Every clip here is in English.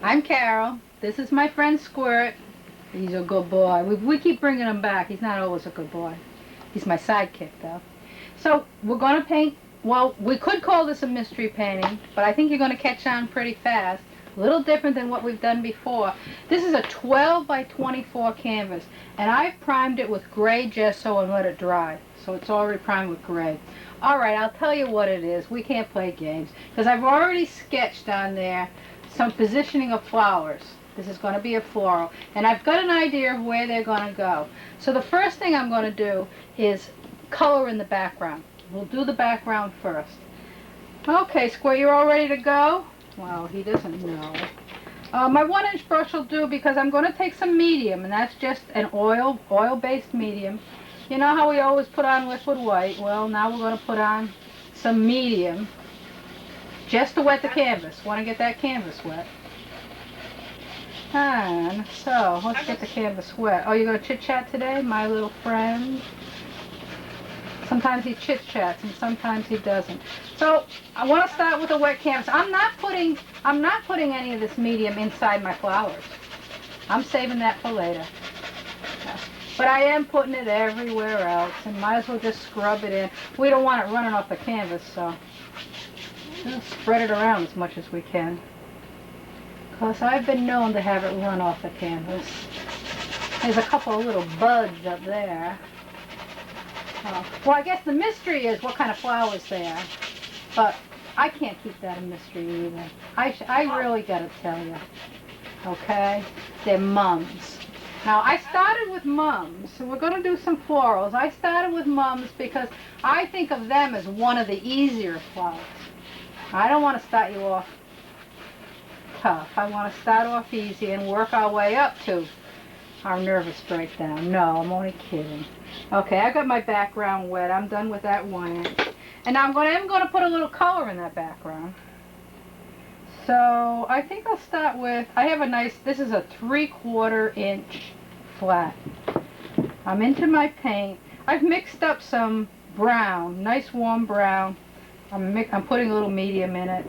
I'm Carol. This is my friend Squirt. He's a good boy. We keep bringing him back. He's not always a good boy. He's my sidekick, though. So we're going to paint, well, we could call this a mystery painting, but I think you're going to catch on pretty fast. A little different than what we've done before. This is a 12 by 24 canvas, and I've primed it with gray gesso and let it dry. So it's already primed with gray. Alright, I'll tell you what it is. We can't play games, because I've already sketched on there some positioning of flowers. This is going to be a floral, and I've got an idea of where they're going to go. So the first thing I'm going to do is color in the background. We'll do the background first. Okay, Squirt, you're all ready to go? Well, he doesn't know. My 1-inch brush will do, because I'm going to take some medium, and that's just an oil-based medium. You know how we always put on liquid white? Well, now we're going to put on some medium just to wet the canvas. Want to get that canvas wet. And so, let's get the canvas wet. Oh, you're going to chit-chat today, my little friend? Sometimes he chit-chats and sometimes he doesn't. So, I want to start with a wet canvas. I'm not putting any of this medium inside my flowers. I'm saving that for later. But I am putting it everywhere else, and might as well just scrub it in. We don't want it running off the canvas, so we'll spread it around as much as we can. Because I've been known to have it run off the canvas. There's a couple of little buds up there. Well, I guess the mystery is what kind of flowers they are. But I can't keep that a mystery either. I really got to tell you. Okay? They're mums. Now, I started with mums, so we're going to do some florals. I started with mums because I think of them as one of the easier flowers. I don't want to start you off tough. I want to start off easy and work our way up to our nervous breakdown. No, I'm only kidding. Okay, I got my background wet. I'm done with that 1-inch. And now I'm going to put a little color in that background. So I think I'll start with, I have a nice, this is a 3/4 inch flat. I'm into my paint. I've mixed up some brown, nice warm brown. I'm putting a little medium in it.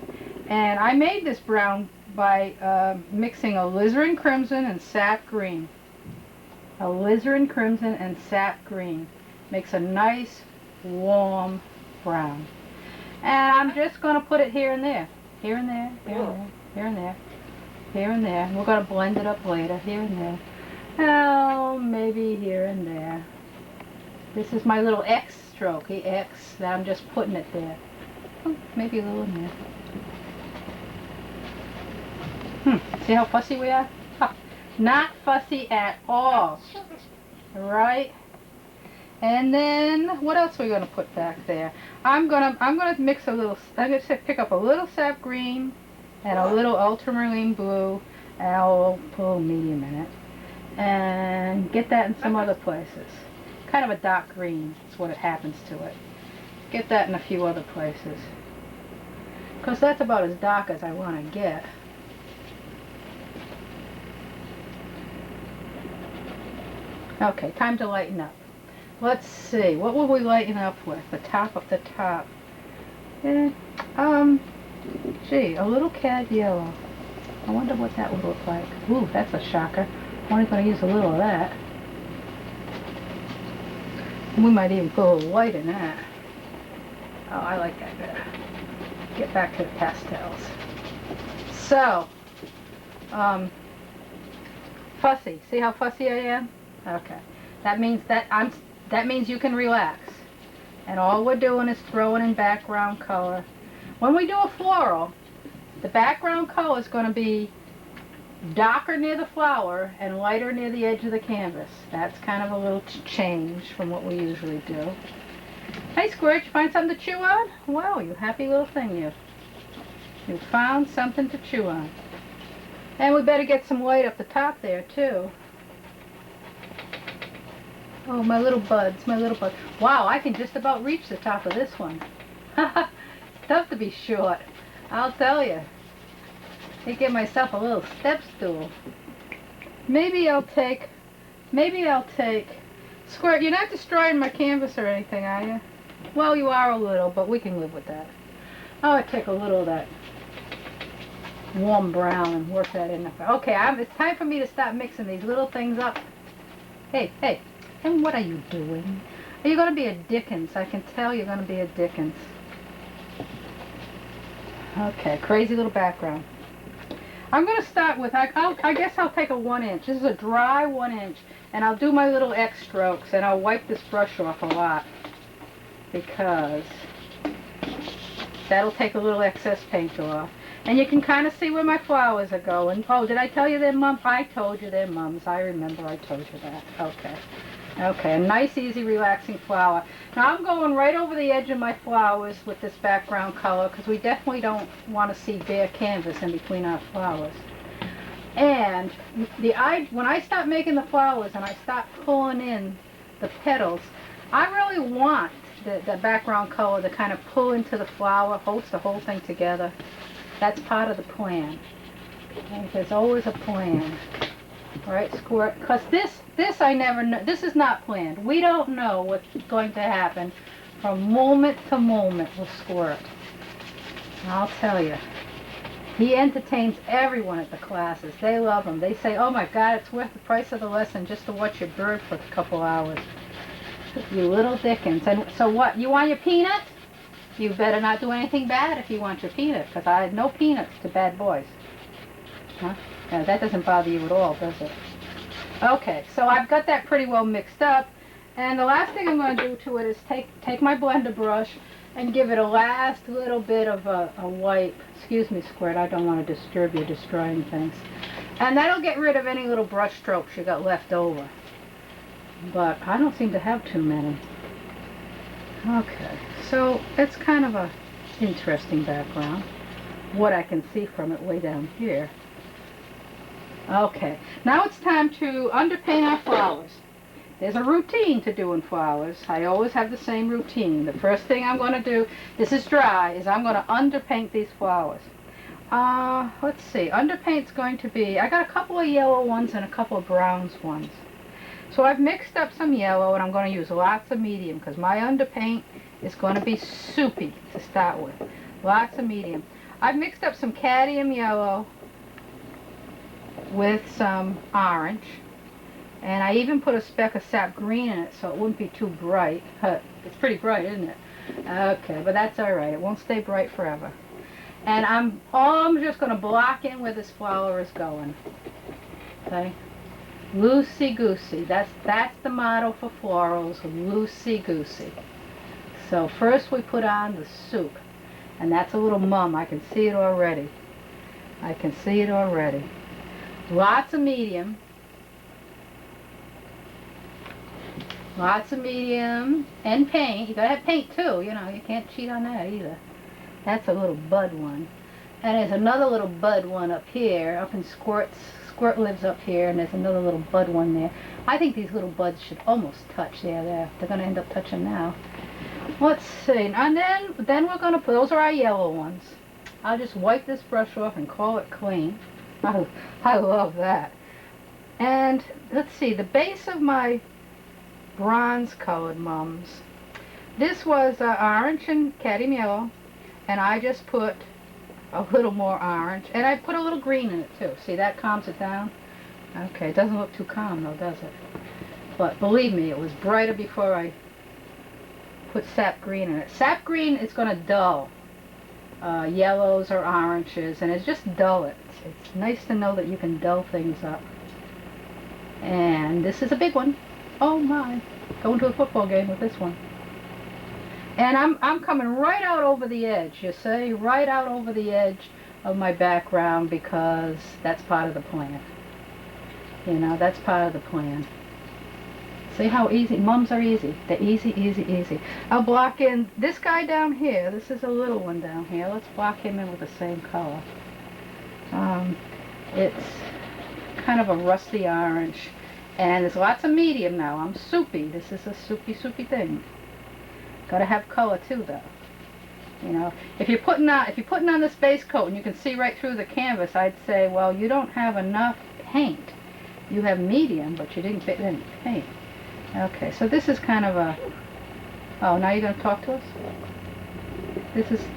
And I made this brown by mixing alizarin crimson and sap green. Alizarin crimson and sap green makes a nice warm brown. And I'm just going to put it here and there. Here and there, here and there, here and there, here and there. We're going to blend it up later, here and there. Oh, maybe here and there. This is my little X stroke, the X, that I'm just putting it there. Oh, maybe a little in there. See how fussy we are? Huh. Not fussy at all. Right? And then, what else are we going to put back there? I'm gonna mix a little, I'm going to pick up a little sap green and a little ultramarine blue, and I'll put a little medium in it. And get that in some other places. Kind of a dark green is what it happens to it. Get that in a few other places. Because that's about as dark as I want to get. Okay, time to lighten up. Let's see, what will we lighten up with? The top of the top. Gee, a little cad yellow. I wonder what that would look like. Ooh, that's a shocker. I'm only going to use a little of that. We might even put a little white in that. Oh, I like that better. Get back to the pastels. So, fussy. See how fussy I am? Okay. That means you can relax. And all we're doing is throwing in background color. When we do a floral, the background color is going to be darker near the flower and lighter near the edge of the canvas. That's kind of a little change from what we usually do. Hey, Squirt, you find something to chew on? Well, you happy little thing, you. You found something to chew on. And we better get some white up the top there, too. Oh, my little buds, my little buds. Wow, I can just about reach the top of this one. Tough to be short, I'll tell you. I get myself a little step stool. Maybe I'll take, Squirt, you're not destroying my canvas or anything, are you? Well, you are a little, but we can live with that. Oh, I take a little of that warm brown and work that in. Okay, it's time for me to start mixing these little things up. Hey, hey, and what are you doing? Are you going to be a Dickens? I can tell you're going to be a Dickens. Okay, crazy little background. I'm going to start with, I guess I'll take a 1 inch. This is a dry 1 inch. And I'll do my little X strokes, and I'll wipe this brush off a lot. Because that'll take a little excess paint off. And you can kind of see where my flowers are going. Oh, did I tell you they're mums? I told you they're mums. I remember I told you that. Okay. Okay, a nice, easy, relaxing flower. Now I'm going right over the edge of my flowers with this background color because we definitely don't want to see bare canvas in between our flowers. And when I start making the flowers and I start pulling in the petals, I really want the background color to kind of pull into the flower, holds the whole thing together. That's part of the plan. Okay, there's always a plan. Right, Squirt? Because this I never know. This is not planned. We don't know what's going to happen from moment to moment with Squirt. I'll tell you. He entertains everyone at the classes. They love him. They say, oh my God, it's worth the price of the lesson just to watch your bird for a couple hours. You little Dickens. And so what? You want your peanut? You better not do anything bad if you want your peanut, because I have no peanuts to bad boys. Huh? Now, that doesn't bother you at all, does it? Okay, so I've got that pretty well mixed up. And the last thing I'm going to do to it is take my blender brush and give it a last little bit of a wipe. Excuse me, Squirt, I don't want to disturb you destroying things. And that'll get rid of any little brush strokes you got left over. But I don't seem to have too many. Okay, so it's kind of a interesting background. What I can see from it way down here. Okay, now it's time to underpaint our flowers. There's a routine to doing flowers. I always have the same routine. The first thing I'm going to do, this is dry, is I'm going to underpaint these flowers. Let's see, underpaint's going to be, I got a couple of yellow ones and a couple of browns ones. So I've mixed up some yellow and I'm going to use lots of medium because my underpaint is going to be soupy to start with. Lots of medium. I've mixed up some cadmium yellow with some orange, and I even put a speck of sap green in it so it wouldn't be too bright. It's pretty bright, isn't it? Okay, but that's all right. It won't stay bright forever. And I'm just going to block in where this flower is going. Okay, loosey goosey. That's the motto for florals. Loosey goosey. So first we put on the soup, and that's a little mum. I can see it already. I can see it already. Lots of medium. Lots of medium and paint. You gotta have paint too, you know, you can't cheat on that either. That's a little bud one. And there's another little bud one up here, up in Squirt's. Squirt lives up here, and there's another little bud one there. I think these little buds should almost touch. They're gonna end up touching now. Let's see, and then we're gonna put, those are our yellow ones. I'll just wipe this brush off and call it clean. I love that. And let's see, the base of my bronze colored mums, this was orange and cadmium yellow, and I just put a little more orange, and I put a little green in it too. See, that calms it down. Okay, it doesn't look too calm though, does it? But believe me, it was brighter before I put sap green in it. Sap green is going to dull yellows or oranges, and it's just dull it. It's nice to know that you can dull things up. And this is a big one. Oh my, going to a football game with this one. And I'm coming right out over the edge, you see, right out over the edge of my background, because that's part of the plan. You know, that's part of the plan. See how easy, mums are easy. They're easy, easy, easy. I'll block in this guy down here. This is a little one down here. Let's block him in with the same color. It's kind of a rusty orange. And there's lots of medium now. I'm soupy. This is a soupy, soupy thing. Gotta have color too, though. You know, if you're putting on this base coat and you can see right through the canvas, I'd say, well, you don't have enough paint. You have medium, but you didn't get any paint. Okay, so this is kind of a... Oh, now you're gonna talk to us?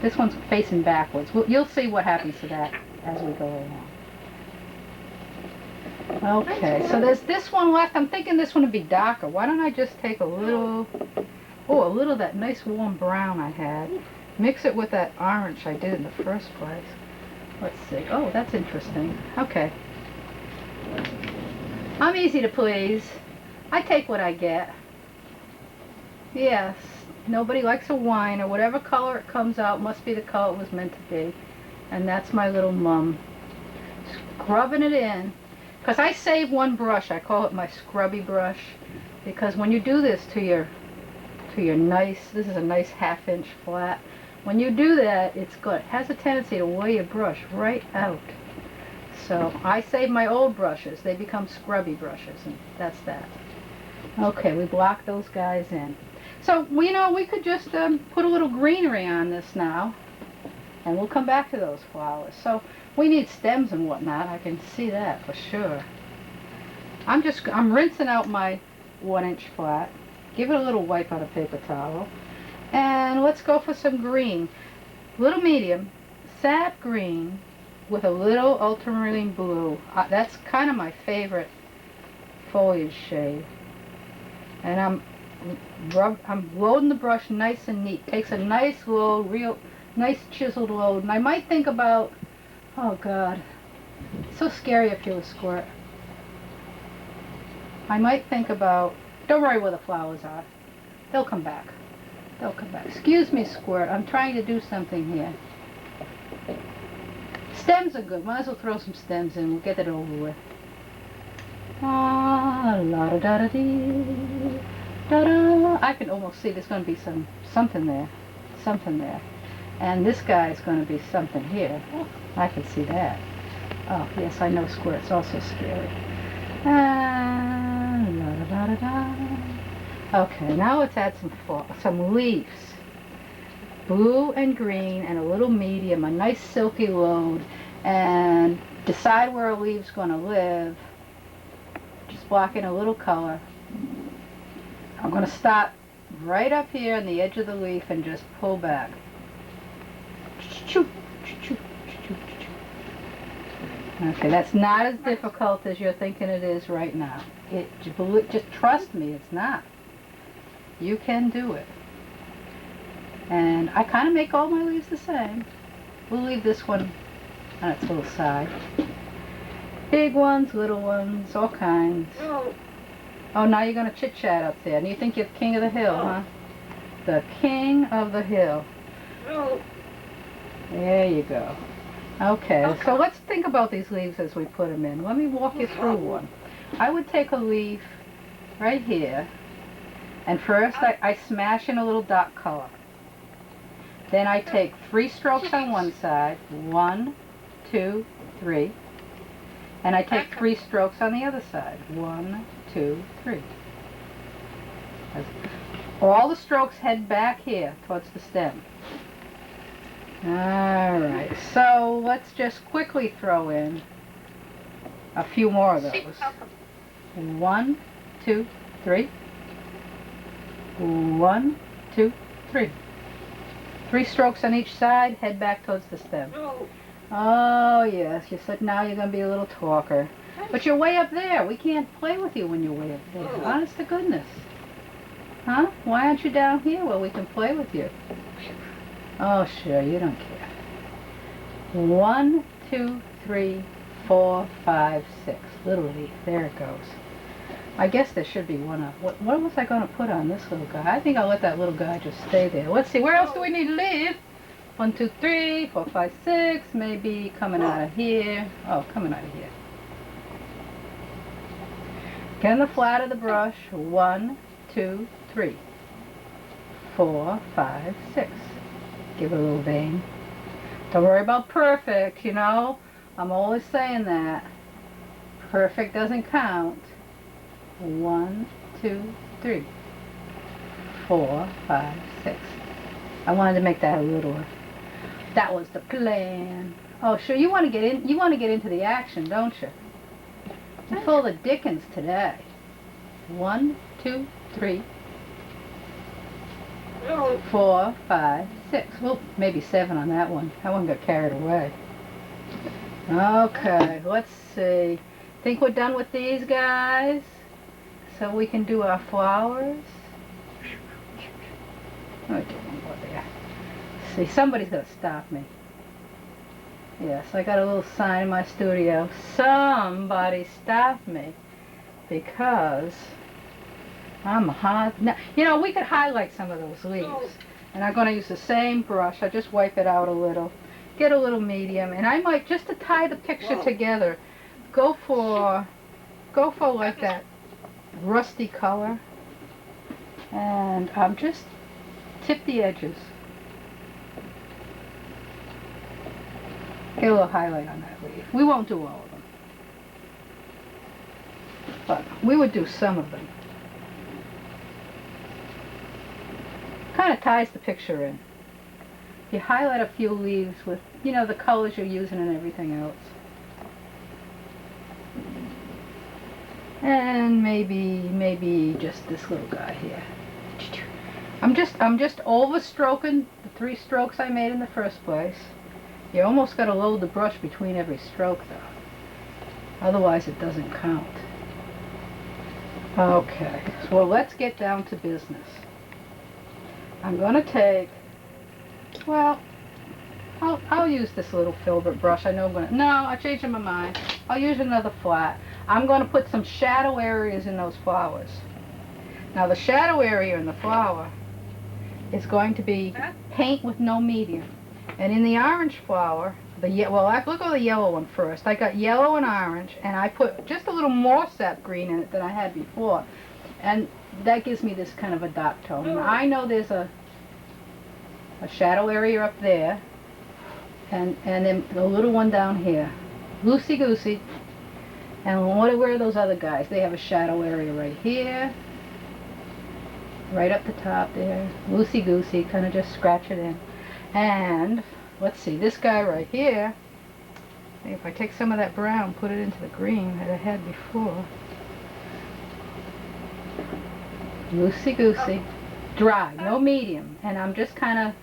This one's facing backwards. You'll see what happens to that. as we go along. Okay, so there's this one left. I'm thinking this one would be darker. Why don't I just take a little, a little of that nice warm brown I had, mix it with that orange I did in the first place. Let's see. Oh, that's interesting. Okay. I'm easy to please. I take what I get. Yes, nobody likes a whine, or whatever color it comes out must be the color it was meant to be. And that's my little mum. Scrubbing it in. Because I save one brush. I call it my scrubby brush. Because when you do this to your nice, this is a nice 1/2 inch flat. When you do that, it's good. It has a tendency to wear your brush right out. So I save my old brushes. They become scrubby brushes, and that's that. Okay, we block those guys in. So, you know, we could just put a little greenery on this now, and we'll come back to those flowers. So we need stems and whatnot. I can see that for sure. I'm rinsing out my 1 inch flat. Give it a little wipe on a paper towel. And let's go for some green. Little medium, sap green with a little ultramarine blue. That's kind of my favorite foliage shade. And I'm loading the brush nice and neat. Takes a nice load, real nice chiseled load. And I might think about, oh God, it's so scary up here with Squirt. I might think about, don't worry where the flowers are. They'll come back. They'll come back. Excuse me, Squirt. I'm trying to do something here. Stems are good. Might as well throw some stems in. We'll get it over with. Ah, la da da da dee, da da. I can almost see there's going to be something there. Something there. And this guy is going to be something here. I can see that. Oh, yes, I know Squirt's also scary. Ah, la da da da da. Okay, now let's add some leaves. Blue and green and a little medium, a nice silky load. And decide where a leaf's going to live. Just block in a little color. I'm going to start right up here on the edge of the leaf and just pull back. Okay, that's not as difficult as you're thinking it is right now. Just trust me, it's not. You can do it. And I kind of make all my leaves the same. We'll leave this one on its little side. Big ones, little ones, all kinds. Oh, now you're going to chit-chat up there. And you think you're the king of the hill, huh? The king of the hill. There you go. Okay, so let's think about these leaves as we put them in. Let me walk you through one. I would take a leaf right here, and first I smash in a little dark color. Then I take 3 strokes on one side, 1, 2, 3, and I take 3 strokes on the other side, 1, 2, 3. All the strokes head back here towards the stem. Alright, so let's just quickly throw in a few more of those. 1, 2, 3. 1, 2, 3. 3 strokes on each side, head back towards the stem. Oh yes, you said now you're going to be a little talker. But you're way up there. We can't play with you when you're way up there. Honest to goodness. Huh? Why aren't you down here where we can play with you? Oh sure, you don't care. 1, 2, 3, 4, 5, 6. Little leaf. There it goes. I guess there should be one up. What was I going to put on this little guy? I think I'll let that little guy just stay there. Let's see, where else do we need to leave? 1, 2, 3, 4, 5, 6. Maybe coming out of here. Oh, coming out of here. Get on the flat of the brush. 1, 2, 3, 4, 5, 6. Give it a little vein. Don't worry about perfect, you know. I'm always saying that. Perfect doesn't count. 1, 2, 3, 4, 5, 6. I wanted to make that a littler. That was the plan. Oh, sure. You want to get in. You want to get into the action, don't you? You're full of Dickens today. 1, 2, 3, 4, 5, 6. Well, maybe 7 on that one. That one got carried away. Okay, let's see. Think we're done with these guys? So we can do our flowers. Oh, it didn't go there. See, somebody's gonna stop me. Yes, I got a little sign in my studio. Somebody stop me because I'm hot. Now, you know, we could highlight some of those leaves. And I'm gonna use the same brush. I just wipe it out a little. Get a little medium, and I might, just to tie the picture together, go for like that rusty color, and just tip the edges. Get a little highlight on that leaf. We won't do all of them, but we would do some of them. Kind of ties the picture in. You highlight a few leaves with, you know, the colors you're using and everything else. And maybe just this little guy here. I'm just overstroking the 3 strokes I made in the first place. You almost got to load the brush between every stroke though. Otherwise it doesn't count. Okay, so let's get down to business. I'm going to take, well, I'll use this little filbert brush. I know I'm going to, no, I changed my mind. I'll use another flat. I'm going to put some shadow areas in those flowers. Now the shadow area in the flower is going to be paint with no medium. And in the orange flower, well, look at the yellow one first. I got yellow and orange, and I put just a little more sap green in it than I had before. And that gives me this kind of a dark tone. And I know there's a shadow area up there, and then the little one down here. Loosey-goosey. And where are those other guys? They have a shadow area right here. Right up the top there. Loosey-goosey, kind of just scratch it in. And let's see, this guy right here, if I take some of that brown, put it into the green that I had before. Loosey-goosey. Dry, no medium. And I'm just kind of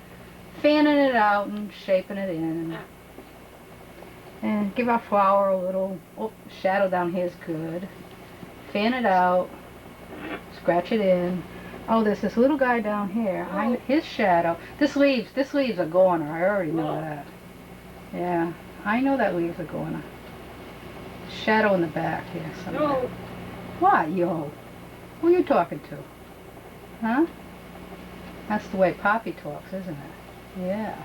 fanning it out and shaping it in. And give our flower a little, shadow down here is good. Fan it out, scratch it in. Oh, there's this little guy down here. His shadow. This leave's a goner. I already know that. Yeah, I know that leave's a goner. Shadow in the back here somewhere. No. What, yo? Who are you talking to? Huh? That's the way Poppy talks, isn't it? Yeah.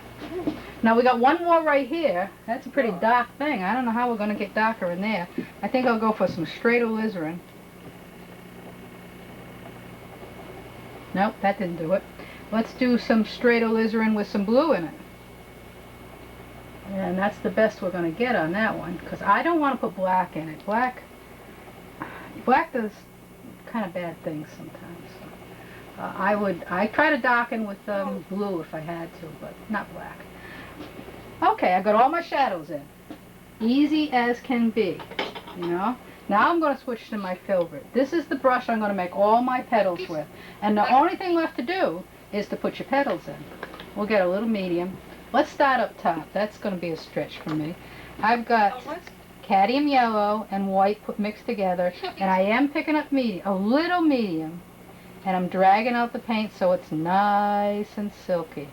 Now we got one more right here. That's a pretty dark thing. I don't know how we're going to get darker in there. I think I'll go for some straight alizarin. Nope, that didn't do it. Let's do some straight alizarin with some blue in it. And that's the best we're going to get on that one, because I don't want to put black in it. Black does kind of bad things sometimes. I try to darken with blue if I had to, but not black. Okay, I got all my shadows in. Easy as can be, you know. Now I'm going to switch to my filbert. This is the brush I'm going to make all my petals with. And the only thing left to do is to put your petals in. We'll get a little medium. Let's start up top. That's going to be a stretch for me. I've got cadmium yellow and white mixed together, and I am picking up medium, a little medium, and I'm dragging out the paint so it's nice and silky.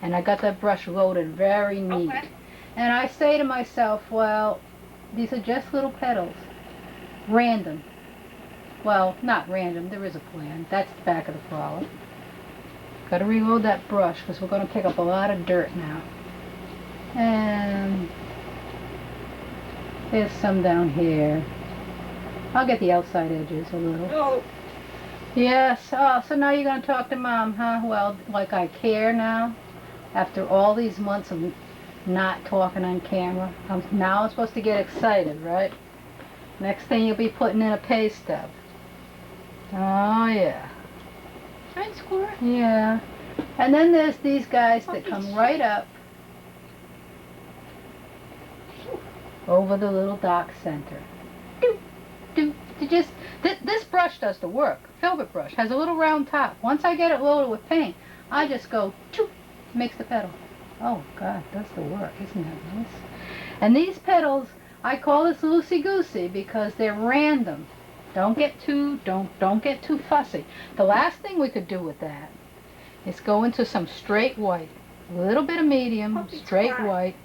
And I got that brush loaded very neat. And I say to myself, well, these are just little petals. Random. Well, not random, there is a plan. That's the back of the flower. Got to reload that brush because we're going to pick up a lot of dirt now. And there's some down here. I'll get the outside edges a little. No. Yes, oh, so now you're going to talk to Mom, huh? Well, like I care now? After all these months of not talking on camera. Now I'm supposed to get excited, right? Next thing you'll be putting in a paste tub. Oh, yeah. Hi, Squirt. Yeah. And then there's these guys that come right up over the little dark center. This brush does the work. Filbert brush has a little round top. Once I get it loaded with paint, I just go, makes the petal. Oh, God, that's the work. Isn't that nice? And these petals, I call this loosey-goosey because they're random. Don't get too fussy. The last thing we could do with that is go into some straight white. A little bit of medium, straight white.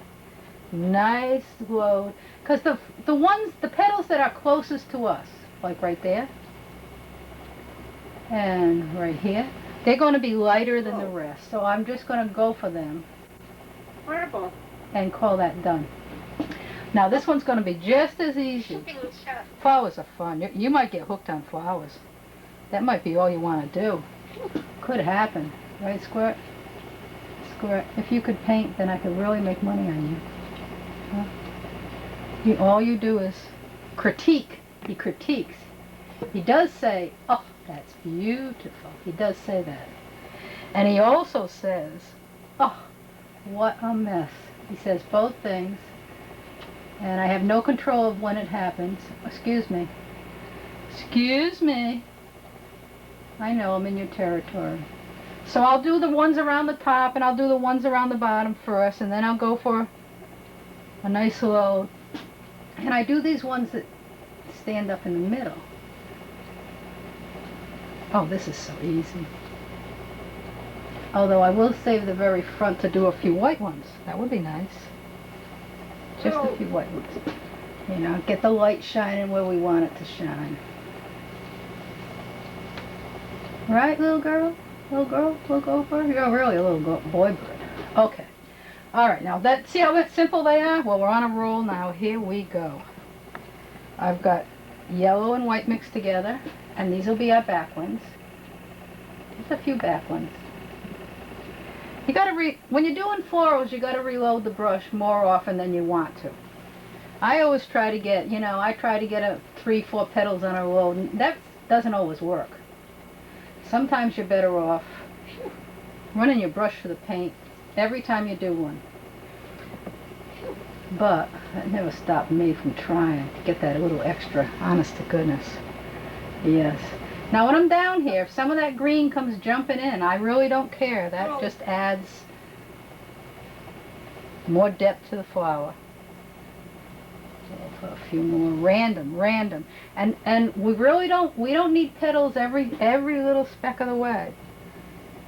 Nice load. Because the petals that are closest to us, like right there, and right here, they're going to be lighter than the rest. So I'm just going to go for them and call that done. Now this one's going to be just as easy. Flowers are fun. You might get hooked on flowers. That might be all you want to do. Could happen. Right, Squirt? Squirt. If you could paint, then I could really make money on you. Huh? All you do is critique. He critiques. He does say, oh, that's beautiful. He does say that. And he also says, oh, what a mess. He says both things. And I have no control of when it happens. Excuse me. Excuse me. I know I'm in your territory. So I'll do the ones around the top and I'll do the ones around the bottom first, and then I'll go for a nice load. And I do these ones that stand up in the middle. Oh, this is so easy. Although I will save the very front to do a few white ones. That would be nice. Just a few white ones. You know, get the light shining where we want it to shine. Right, little girl? Little girl? Little gopher? You're really a little boy bird. Okay. Alright, now see how simple they are? Well, we're on a roll now. Here we go. I've got yellow and white mixed together, and these will be our back ones. Just a few back ones. You gotta when you're doing florals, you gotta reload the brush more often than you want to. I always try to get, I try to get 3-4 petals on a load. That doesn't always work. Sometimes you're better off running your brush for the paint every time you do one. But that never stopped me from trying to get that a little extra, honest to goodness. Yes. Now when I'm down here, if some of that green comes jumping in, I really don't care. That just adds more depth to the flower. For a few more random. And we really don't need petals every little speck of the way.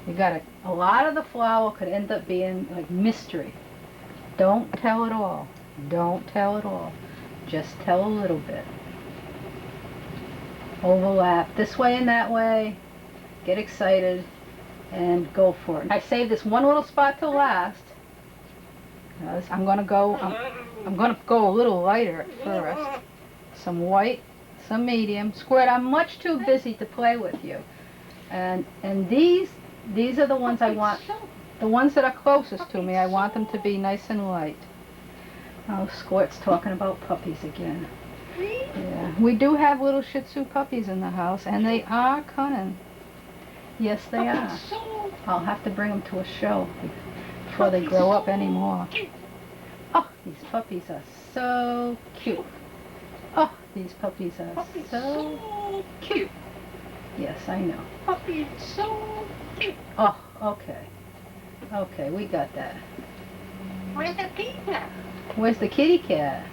You got a lot of the flower could end up being like mystery. Don't tell it all. Don't tell it all. Just tell a little bit. Overlap this way and that way. Get excited and go for it. I saved this one little spot till last. I'm gonna go a little lighter at first. Some white, some medium. Squirt, I'm much too busy to play with you. And these are the ones I want. The ones that are closest to me, I want them to be nice and light. Oh, Squirt's talking about puppies again. Yeah, we do have little Shih Tzu puppies in the house, and they are cunning. Yes, they are. I'll have to bring them to a show before they grow up anymore. Oh, these puppies are so cute. Oh, these puppies are so cute. Yes, I know. Puppy is so cute. Oh, okay. Okay, we got that. Where's the kitty cat? Where's the kitty cat?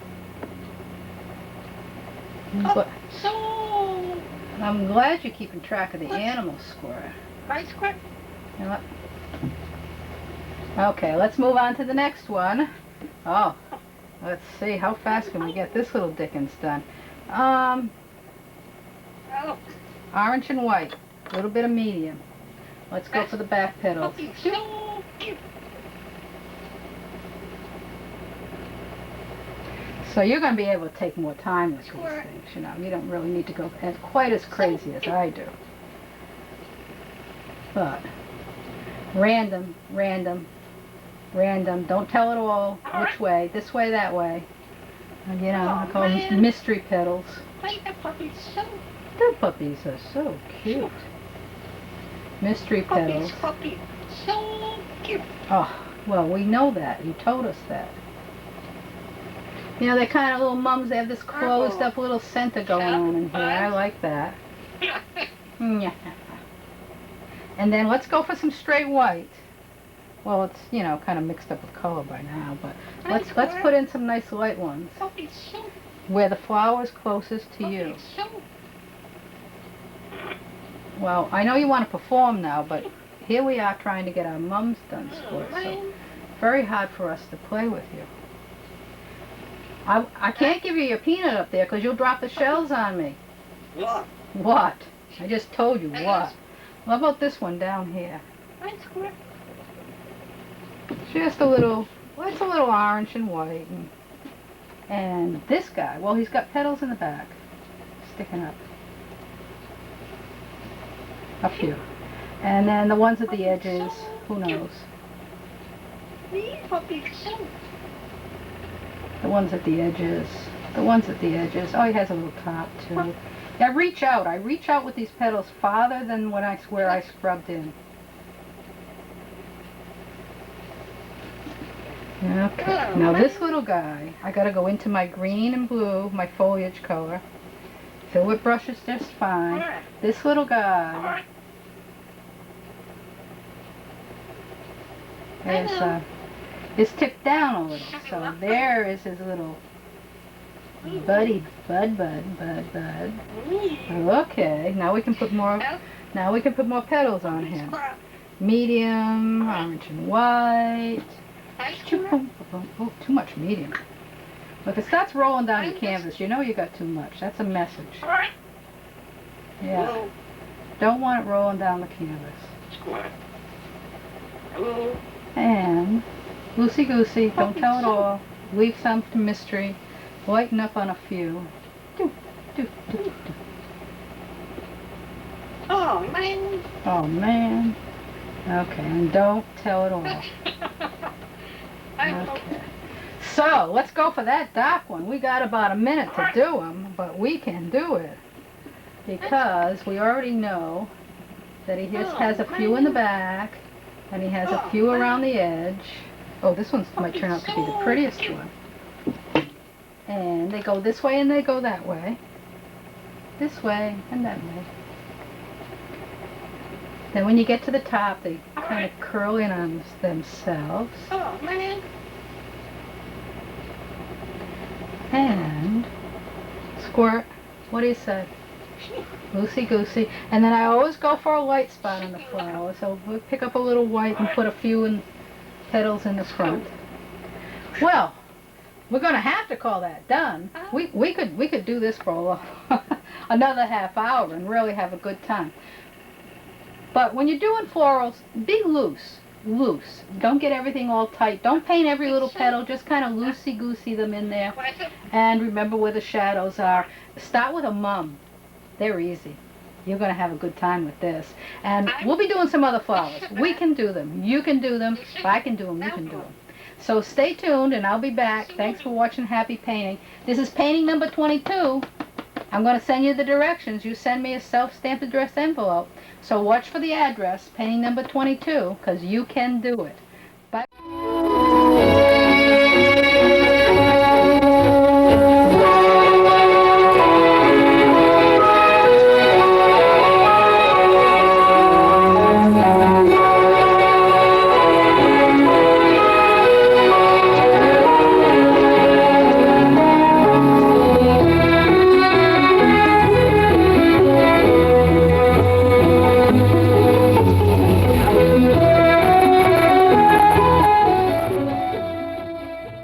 Oh, so... I'm glad you're keeping track of the animals, Squirt. Right, Squirt? You know what? Okay, let's move on to the next one. Oh, let's see. How fast can we get this little Dickens done? Orange and white. A little bit of medium. Let's go for the back petals. So cute. So you're going to be able to take more time with these things, You don't really need to go quite as crazy as I do. But random. Don't tell it all which way. This way, that way. I call them mystery petals. The puppies so... The puppies are so cute. Mystery petals. Puppies so cute. Oh, well, we know that. You told us that. They're kind of little mums. They have this closed up little center going on in here. I like that. Yeah. And then let's go for some straight white. Well, it's, you know, kind of mixed up with color by now, but Nice let's square. put in some nice light ones Puppy soup. where the flower is closest to you. Puppy soup. Well, I know you want to perform now, but here we are trying to get our mums done, Oh, Squirt, so man. very hard for us to play with you. I can't give you your peanut up there because you'll drop the shells on me. What? What? I just told you what. What about this one down here? Nice square. Just a little, well, it's a little orange and white. And this guy, well, he's got petals in the back, sticking up. Up here. And then the ones at the edges, who knows? Me, puppy soup. The ones at the edges. The ones at the edges. Oh, he has a little top too. Yeah, reach out. I reach out with these petals farther than when where I scrubbed in. Okay. Now this little guy, I gotta go into my green and blue, my foliage color. Fill with brushes just fine. This little guy is tipped down a little. So there is his little buddy, bud. Okay, now we can put more. Now we can put more petals on him. Medium, orange and white. Oh, too much medium. If it starts rolling down your canvas, you know you got too much. That's a message. Yeah. Don't want it rolling down the canvas. And loosey-goosey, don't tell it all. Leave some to mystery. Lighten up on a few. Oh, man. Oh, man. Okay, and don't tell it all. Okay. So, let's go for that dark one. We got about a minute to do them, but we can do it. Because we already know that he just has a few in the back, and he has a few around the edge. Oh, this one might turn out to be the prettiest one. And they go this way and they go that way. This way and that way. Then when you get to the top, they kind of curl in on themselves. Oh, man. And Squirt, what do you say? Loosey-goosey. And then I always go for a light spot on the flower. So we'll pick up a little white and put a few petals in the front. Well, we're going to have to call that done. We could do this for another half hour and really have a good time. But when you're doing florals, be loose. Don't get everything all tight. Don't paint every little petal. Just kind of loosey-goosey them in there. And remember where the shadows are. Start with a mum. They're easy. You're going to have a good time with this. And we'll be doing some other flowers. We can do them. You can do them. If I can do them, you can do them. So stay tuned, and I'll be back. Thanks for watching Happy Painting. This is painting number 22. I'm going to send you the directions. You send me a self-stamped addressed envelope. So watch for the address, painting number 22, because you can do it. Bye.